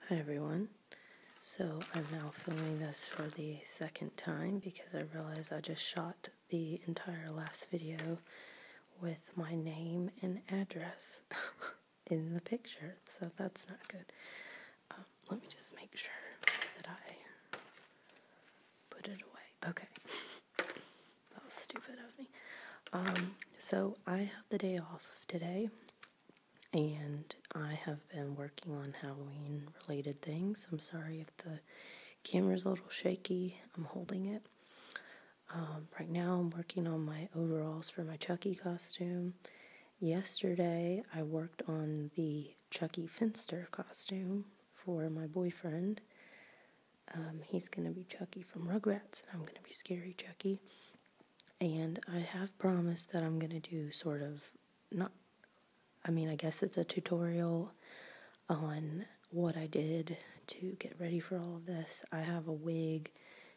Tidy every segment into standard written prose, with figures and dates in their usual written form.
Hi everyone. So I'm now filming this for the second time because I realized I just shot the entire last video with my name and address in the picture, so that's not good. Let me just make sure that I put it away. Okay. That was stupid of me. So I have the day off today, and I have been working on Halloween related things. I'm sorry if the camera's a little shaky. I'm holding it. Right now I'm working on my overalls for my Chucky costume. Yesterday I worked on the Chucky Finster costume for my boyfriend. He's going to be Chucky from Rugrats, and I'm going to be Scary Chucky. And I have promised that I'm going to do sort of, I guess it's a tutorial on what I did to get ready for all of this. I have a wig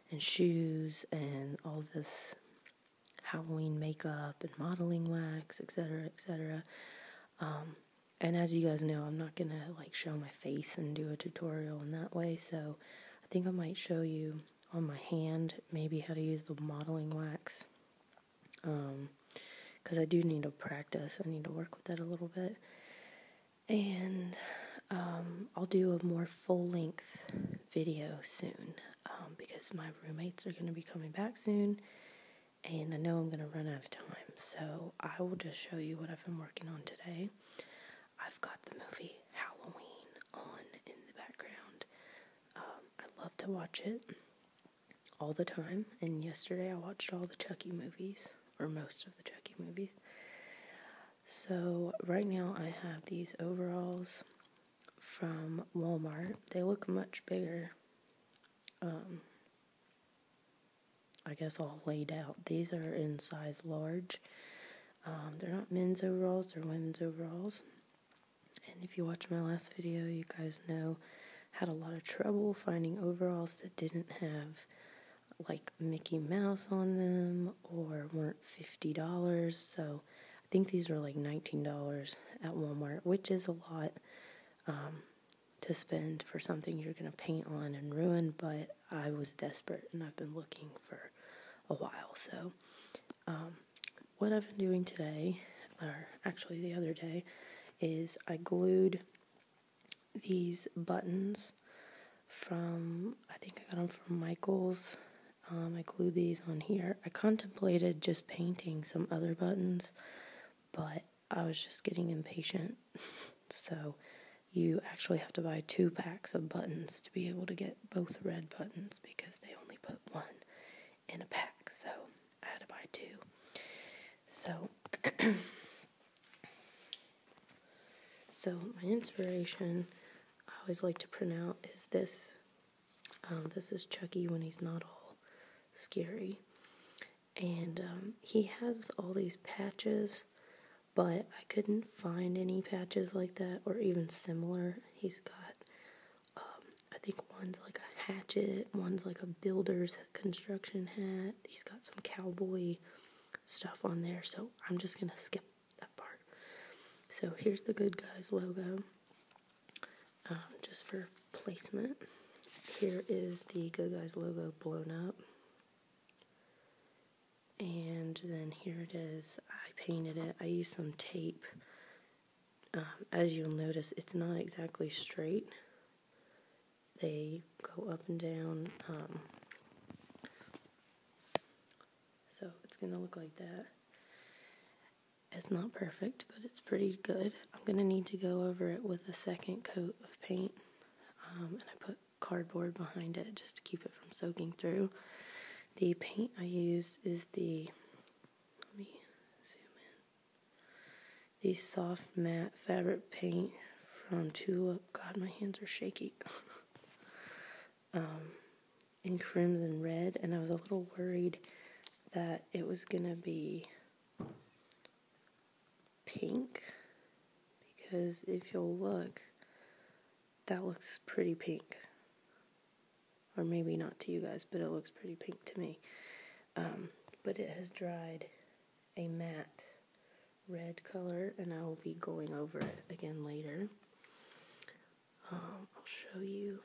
and shoes and all this Halloween makeup and modeling wax, etc., etc. And as you guys know, I'm not going to show my face and do a tutorial in that way, so I think I might show you on my hand maybe how to use the modeling wax. Because I do need to practice. I need to work with that a little bit. And I'll do a more full-length video soon because my roommates are going to be coming back soon, and I know I'm going to run out of time. So I will just show you what I've been working on today. I've got the movie Halloween on in the background. I love to watch it all the time, and yesterday I watched all the Chucky movies, or most of the Chucky movies. So right now I have these overalls from Walmart. They look much bigger. I guess all laid out. These are in size large. They're not men's overalls, they're women's overalls. And if you watch my last video, you guys know I had a lot of trouble finding overalls that didn't have Mickey Mouse on them or weren't $50. So I think these were $19 at Walmart, which is a lot to spend for something you're going to paint on and ruin, but I was desperate and I've been looking for a while. So what I've been doing today, or actually the other day, is I glued these buttons from, I think I got them from Michael's. I glued these on here. I contemplated just painting some other buttons, but I was just getting impatient. So you actually have to buy 2 packs of buttons to be able to get both red buttons because they only put 1 in a pack. So I had to buy 2. So, so my inspiration I always like to print out is this. This is Chucky when he's not all scary. And he has all these patches, but I couldn't find any patches like that or even similar. He's got, I think one's like a hatchet, one's like a builder's construction hat. He's got some cowboy stuff on there, so I'm just going to skip that part. So here's the Good Guys logo, just for placement. Here is the Good Guys logo blown up. And then here it is. I painted it. I used some tape. As you'll notice, it's not exactly straight. They go up and down. So it's going to look like that. It's not perfect, but it's pretty good. I'm going to need to go over it with a second coat of paint. And I put cardboard behind it just to keep it from soaking through. The paint I used is let me zoom in, the soft matte fabric paint from Tulip. God, my hands are shaky. In crimson red, and I was a little worried that it was going to be pink, because if you'll look, that looks pretty pink. Or maybe not to you guys, but it looks pretty pink to me. But it has dried a matte red color, and I will be going over it again later. I'll show you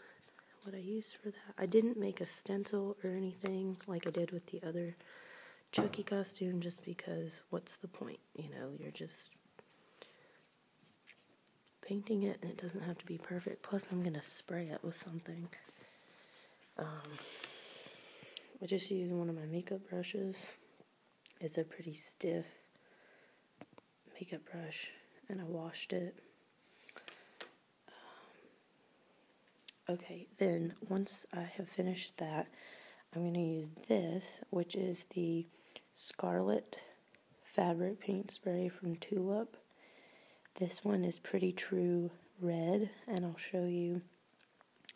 what I used for that. I didn't make a stencil or anything like I did with the other Chucky costume, just because what's the point? You know, you're just painting it and it doesn't have to be perfect. Plus I'm going to spray it with something. I just used one of my makeup brushes. It's a pretty stiff makeup brush and I washed it. Okay, then once I have finished that, I'm going to use this, which is the Scarlet Fabric Paint Spray from Tulip. This one is pretty true red, and I'll show you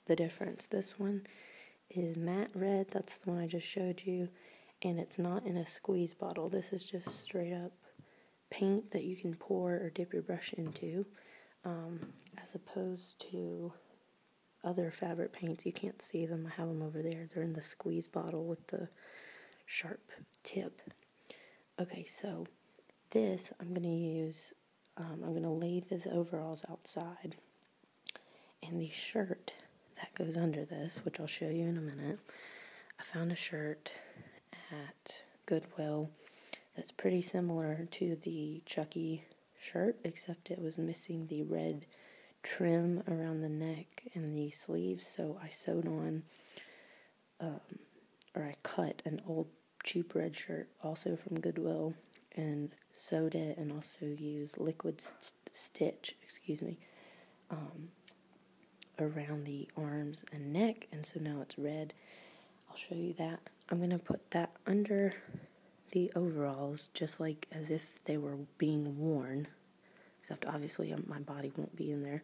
the difference. This one is matte red, that's the one I just showed you, and it's not in a squeeze bottle. This is just straight up paint that you can pour or dip your brush into, as opposed to other fabric paints. You can't see them. I have them over there. They're in the squeeze bottle with the sharp tip. Okay, so this I'm going to use, I'm going to lay these overalls outside, and the shirt that goes under this, which I'll show you in a minute. I found a shirt at Goodwill that's pretty similar to the Chucky shirt, except it was missing the red trim around the neck and the sleeves, so I sewed on, or I cut an old cheap red shirt also from Goodwill and sewed it, and also used liquid stitch, around the arms and neck, and so now it's red. I'll show you that. I'm going to put that under the overalls, just like as if they were being worn, except obviously my body won't be in there.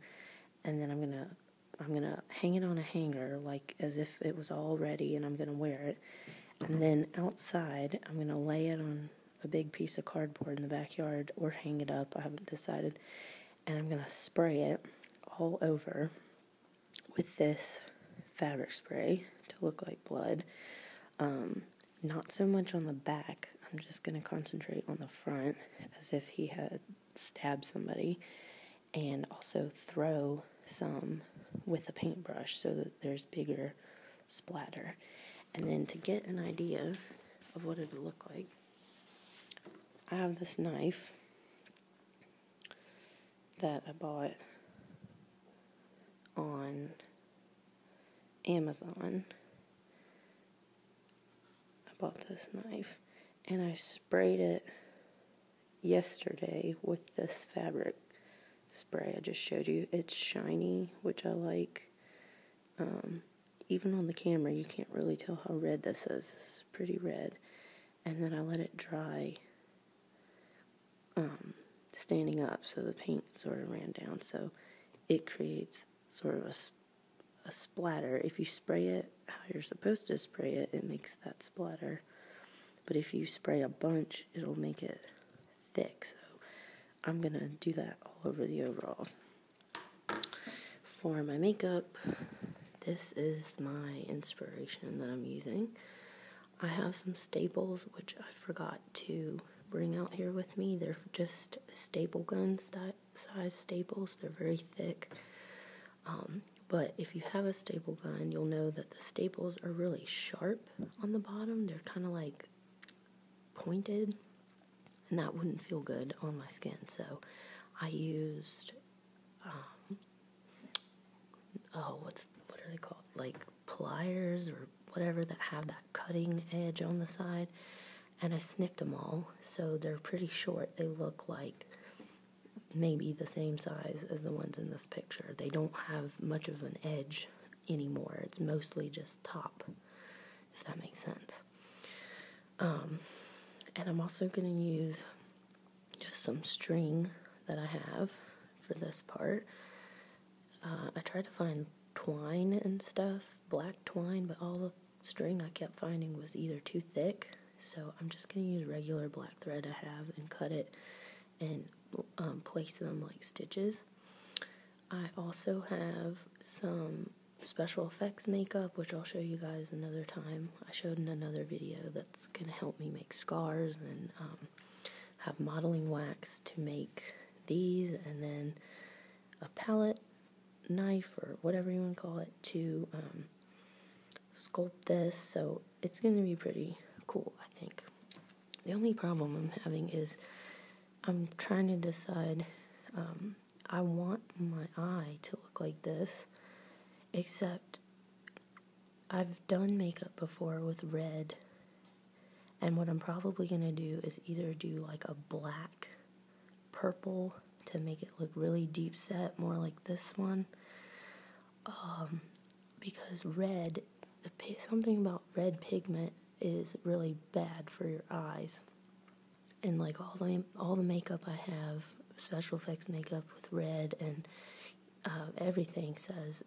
And then I'm gonna hang it on a hanger, like as if it was all ready, and I'm gonna wear it. And then outside, I'm gonna lay it on a big piece of cardboard in the backyard, or hang it up. I haven't decided. And I'm gonna spray it all over with this fabric spray to look like blood. Not so much on the back. I'm just going to concentrate on the front as if he had stabbed somebody, and also throw some with a paintbrush so that there's bigger splatter. And then to get an idea of what it would look like, I have this knife that I bought on Amazon. Bought this knife, and I sprayed it yesterday with this fabric spray I just showed you. It's shiny, which I like. Even on the camera you can't really tell how red this is. This is pretty red. And then I let it dry standing up, so the paint sort of ran down, so it creates sort of a splatter. If you spray it how you're supposed to spray it, it makes that splatter. But if you spray a bunch, it'll make it thick. So I'm going to do that all over the overalls. For my makeup, this is my inspiration that I'm using. I have some staples, which I forgot to bring out here with me. They're just staple gun size staples. They're very thick. But if you have a staple gun, you'll know that the staples are really sharp on the bottom. They're kind of like pointed, and that wouldn't feel good on my skin. So I used, what are they called? Like pliers or whatever that have that cutting edge on the side. And I snipped them all, so they're pretty short. They look like maybe the same size as the ones in this picture. They don't have much of an edge anymore. It's mostly just top, if that makes sense. And I'm also going to use just some string that I have for this part. I tried to find twine and stuff, black twine, but all the string I kept finding was either too thick. So I'm just going to use regular black thread I have and cut it and place them like stitches. I also have some special effects makeup, which I'll show you guys another time. I showed in another video that's going to help me make scars, and have modeling wax to make these, and then a palette knife or whatever you want to call it to sculpt this, so it's going to be pretty cool, I think. The only problem I'm having is I'm trying to decide, I want my eye to look like this, except I've done makeup before with red, and what I'm probably going to do is either do like a black purple to make it look really deep set, more like this one, because red, something about red pigment is really bad for your eyes, and like all the makeup I have, special effects makeup with red, and everything says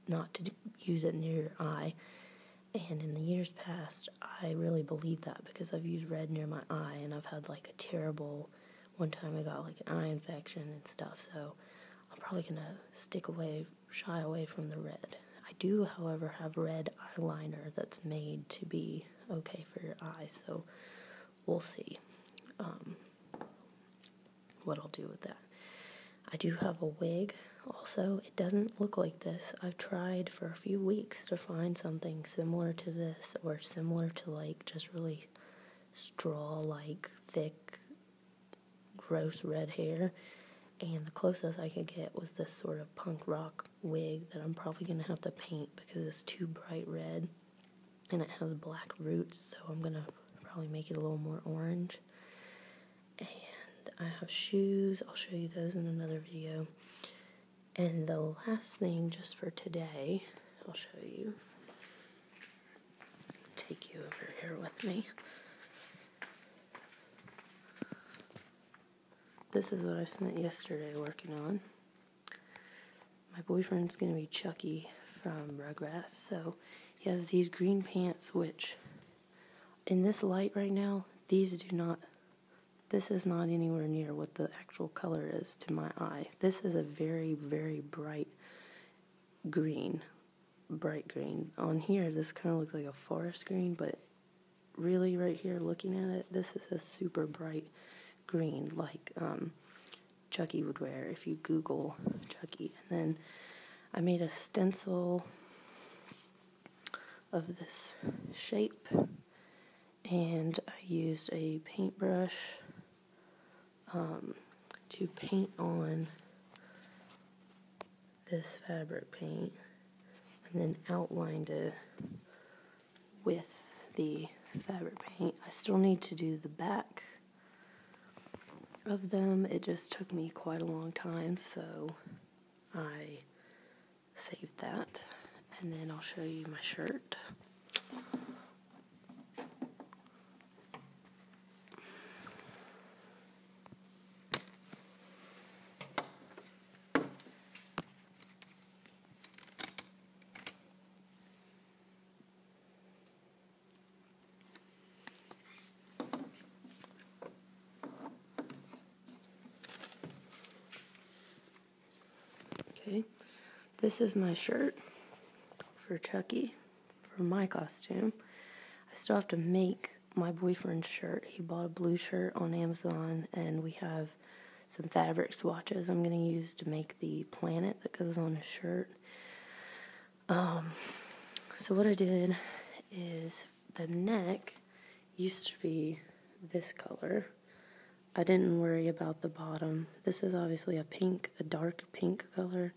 not to use it near your eye. And in the years past, I really believe that because I've used red near my eye, and I've had like a terrible, one time I got like an eye infection and stuff, so I'm probably going to shy away from the red. I do, however, have red eyeliner that's made to be okay for your eyes, so we'll see what I'll do with that. I do have a wig also. It doesn't look like this. I've tried for a few weeks to find something similar to this, or similar to like just really straw-like, thick, gross red hair, and the closest I could get was this sort of punk rock wig that I'm probably going to have to paint because it's too bright red, and it has black roots, so I'm going to probably make it a little more orange. And I have shoes. I'll show you those in another video. And the last thing just for today, I'll show you. Take you over here with me. This is what I spent yesterday working on. My boyfriend's going to be Chucky from Rugrats, so he has these green pants, which in this light right now, this is not anywhere near what the actual color is to my eye. This is a very, very bright green. On here, this kind of looks like a forest green, but really right here looking at it, this is a super bright green, like Chucky would wear if you Google Chucky. And then I made a stencil of this shape, and I used a paintbrush to paint on this fabric paint, and then outlined it with the fabric paint. I still need to do the back of them. It just took me quite a long time, so I saved that, and then I'll show you my shirt. Okay, this is my shirt for Chucky, for my costume. I still have to make my boyfriend's shirt. He bought a blue shirt on Amazon, and we have some fabric swatches I'm going to use to make the planet that goes on his shirt. So what I did is, the neck used to be this color. I didn't worry about the bottom. This is obviously a dark pink color,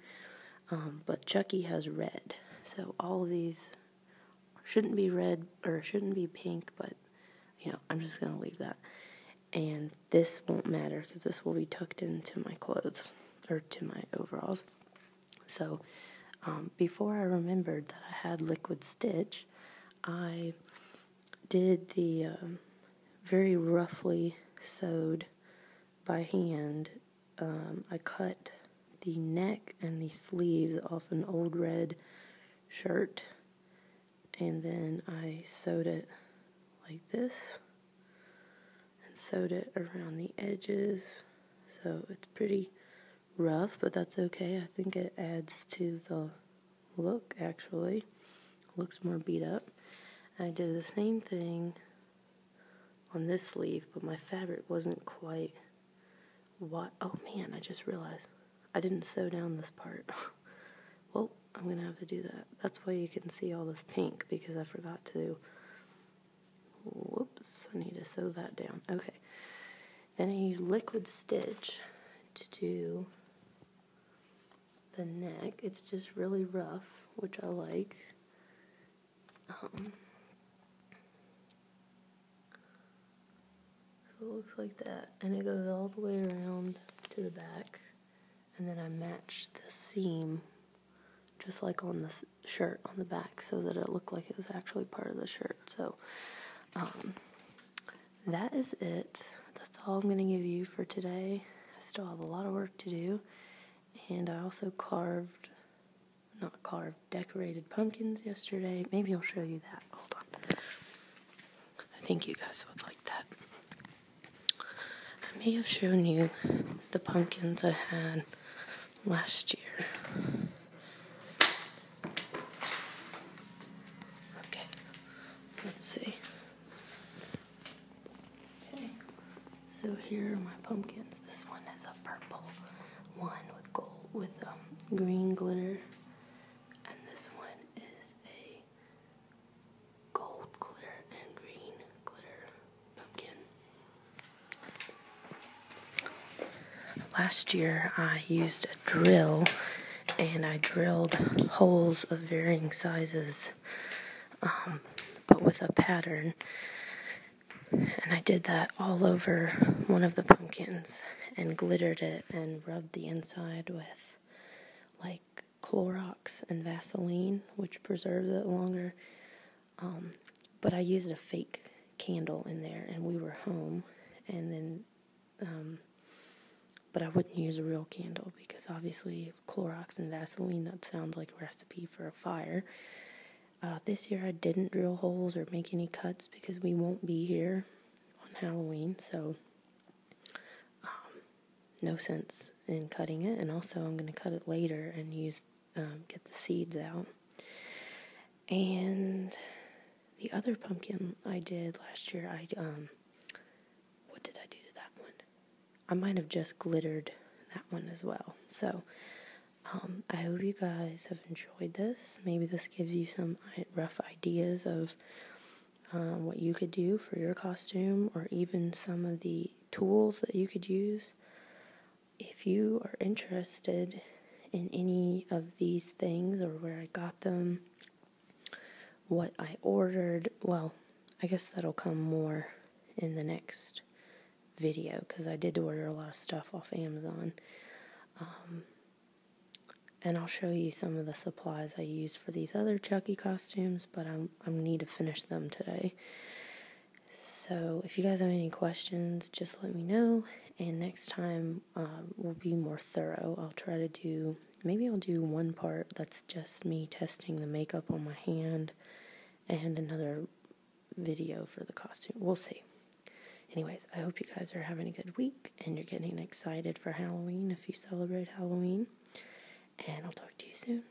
but Chucky has red. So all of these shouldn't be red, or shouldn't be pink, but, I'm just going to leave that. And this won't matter, because this will be tucked into my clothes, or to my overalls. So, before I remembered that I had liquid stitch, I did the very roughly sewed by hand. I cut the neck and the sleeves off an old red shirt, and then I sewed it like this, and sewed it around the edges, so it's pretty rough, but that's okay. I think it adds to the look, actually. It looks more beat up. I did the same thing on this sleeve, but my fabric wasn't quite what. Oh man, I just realized I didn't sew down this part. well, I'm going to have to do that. That's why you can see all this pink, because I forgot to, whoops, I need to sew that down. Okay. Then I use liquid stitch to do the neck. It's just really rough, which I like. So it looks like that, and it goes all the way around to the back, and then I matched the seam just like on the shirt on the back so that it looked like it was actually part of the shirt. So that is it. That's all I'm going to give you for today. I still have a lot of work to do, and I also decorated pumpkins yesterday. Maybe I'll show you that. Hold on. I think you guys would like that. I may have shown you the pumpkins I had last year. Okay, let's see. Okay, so here are my pumpkins. This one is a purple one with gold, with green glitter, and this one is a gold glitter and green glitter pumpkin. Last year I used a drill, and I drilled holes of varying sizes, but with a pattern, and I did that all over one of the pumpkins and glittered it and rubbed the inside with like Clorox and Vaseline, which preserves it longer. But I used a fake candle in there, and we were home, and then but I wouldn't use a real candle because obviously Clorox and Vaseline, that sounds like a recipe for a fire. This year I didn't drill holes or make any cuts because we won't be here on Halloween, so no sense in cutting it. And also I'm going to cut it later and get the seeds out. And the other pumpkin I did last year, what did I do to that one? I might have just glittered that one as well. So I hope you guys have enjoyed this. Maybe this gives you some rough ideas of what you could do for your costume, or even some of the tools that you could use. If you are interested in any of these things, or where I got them, what I ordered, well, I guess that'll come more in the next video, because I did order a lot of stuff off Amazon. And I'll show you some of the supplies I used for these other Chucky costumes, but I need to finish them today. So if you guys have any questions, just let me know, and next time will be more thorough. I'll try to do, maybe I'll do one part that's just me testing the makeup on my hand, and another video for the costume. We'll see. Anyways, I hope you guys are having a good week, and you're getting excited for Halloween if you celebrate Halloween. And I'll talk to you soon.